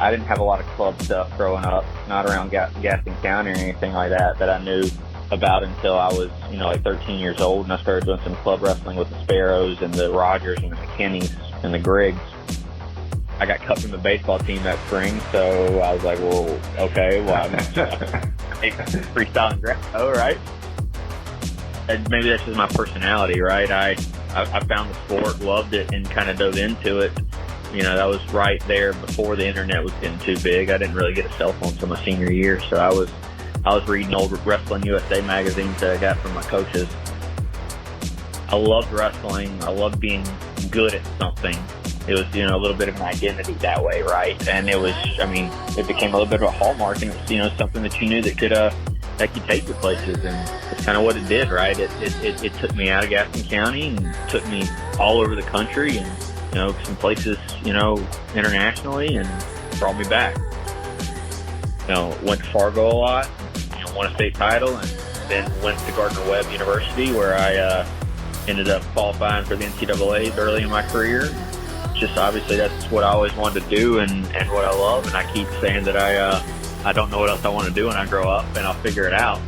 I didn't have a lot of club stuff growing up, not around Gaston County or anything like that I knew about until I was, like 13 years old, and I started doing some club wrestling with the Sparrows and the Rogers and the McKinneys and the Griggs. I got cut from the baseball team that spring, so I was like, well, okay, well, I'm freestyle and Greco, right? And maybe that's just my personality, right? I found the sport, loved it, and kind of dove into it. That was right there before the internet was getting too big. I didn't really get a cell phone until my senior year, so I was reading old Wrestling USA magazines that I got from my coaches. I loved wrestling. I loved being good at something. It was, a little bit of an identity that way, right? And it was, it became a little bit of a hallmark, and it was, something that you knew that could take you places, and that's kind of what it did, right? It took me out of Gaston County and took me all over the country, and some places, internationally, and brought me back. Went to Fargo a lot, won a state title, and then went to Gardner-Webb University, where I ended up qualifying for the NCAAs early in my career. Just obviously that's what I always wanted to do, and what I love, and I keep saying that I don't know what else I want to do when I grow up, and I'll figure it out.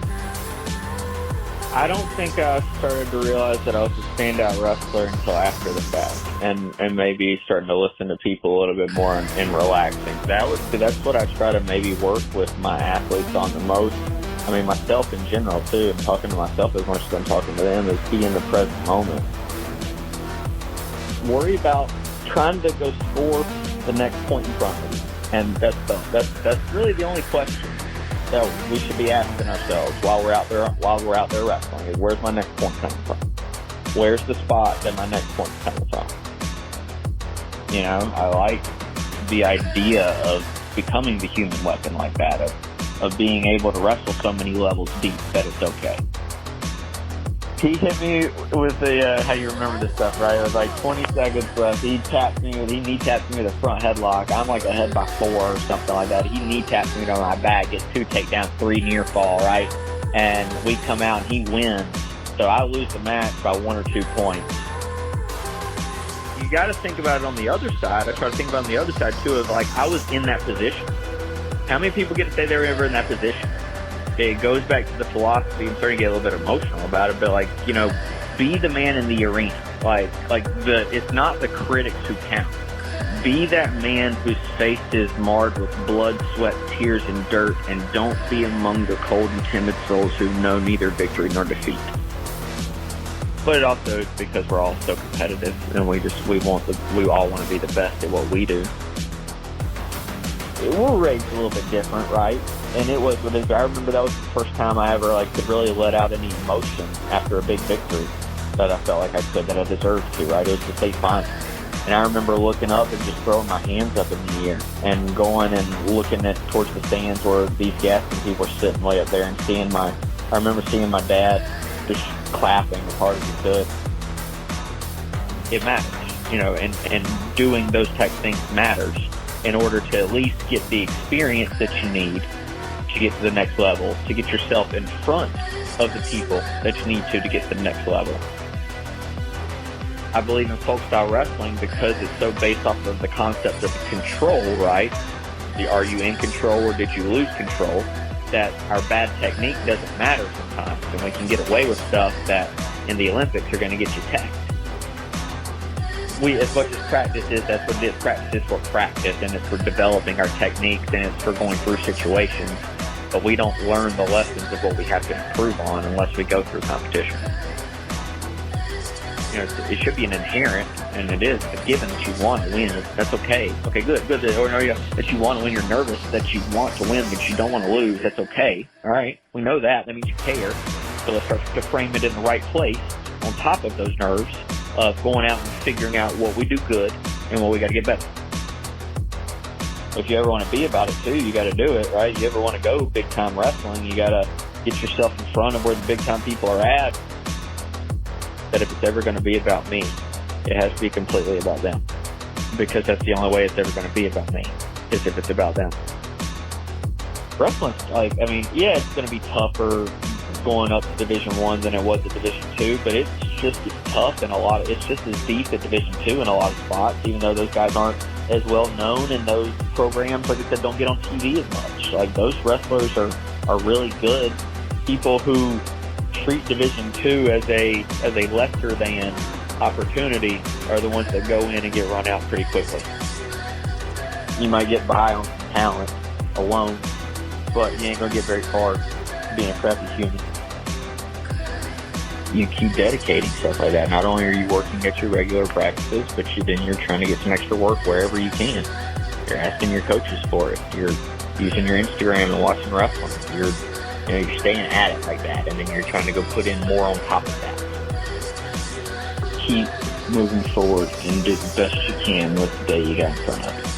I don't think I started to realize that I was a standout wrestler until after the fact, and maybe starting to listen to people a little bit more and relaxing. That's what I try to maybe work with my athletes on the most. Myself in general too. I'm talking to myself as much as I'm talking to them. Is be in the present moment. Worry about trying to go score the next point in front of you, and that's really the only question that we should be asking ourselves while we're out there wrestling is, where's my next point coming from? Where's the spot that my next point's coming from? I like the idea of becoming the human weapon like that, of being able to wrestle so many levels deep that it's okay. He hit me with the, how you remember this stuff, right? It was like 20 seconds left. He knee taps me with a front headlock. I'm like ahead by 4 or something like that. He knee taps me on my back, gets 2 takedowns, 3 near fall, right? And we come out and he wins. So I lose the match by 1 or 2 points. You got to think about it on the other side. I try to think about it on the other side too, of like, I was in that position. How many people get to say they were ever in that position? It goes back to the philosophy. I'm starting to get a little bit emotional about it, but be the man in the arena. It's not the critics who count. Be that man whose face is marred with blood, sweat, tears, and dirt, and don't be among the cold and timid souls who know neither victory nor defeat. But it also is because we're all so competitive, and we all want to be the best at what we do. We're raised a little bit different, right? And I remember that was the first time I ever could really let out any emotion after a big victory that I felt like I could, that I deserved to, right? It was the state final. And I remember looking up and just throwing my hands up in the air and going and looking towards the stands where these Gaston people were sitting way up there, and I remember seeing my dad just clapping as hard as he could. It matters, and doing those type of things matters in order to at least get the experience that you need to get to the next level, to get yourself in front of the people that you need to get to the next level. I believe in folk style wrestling because it's so based off of the concept of control, right? Are you in control or did you lose control? That our bad technique doesn't matter sometimes, and we can get away with stuff that in the Olympics are going to get you tagged. As much as practice is, that's what it is. Practice is for practice, and it's for developing our techniques, and it's for going through situations. But we don't learn the lessons of what we have to improve on unless we go through competition. It should be an inherent, and it is a given that you want to win. That's okay. Okay, good. That you want to win. You're nervous that you want to win, but you don't want to lose. That's okay. All right. We know that. That means you care. So let's start to frame it in the right place on top of those nerves of going out and figuring out what we do good and what we got to get better. If you ever want to be about it too, you got to do it, right? You ever want to go big time wrestling, you got to get yourself in front of where the big time people are at. That if it's ever going to be about me, it has to be completely about them, because that's the only way it's ever going to be about me, is if it's about them. Wrestling's it's going to be tougher going up to Division I than it was at Division II, but it's just as tough, and it's just as deep at Division II in a lot of spots, even though those guys aren't as well known, and those programs, like I said, don't get on TV as much. Like, those wrestlers are really good. People who treat Division II as a lesser than opportunity are the ones that go in and get run out pretty quickly. You might get by on some talent alone, but you ain't gonna get very far being a crappy human. You keep dedicating, stuff like that. Not only are you working at your regular practices, but then you're trying to get some extra work wherever you can. You're asking your coaches for it. You're using your Instagram and watching wrestling. You're staying at it like that, and then you're trying to go put in more on top of that. Keep moving forward and do the best you can with the day you got in front of you.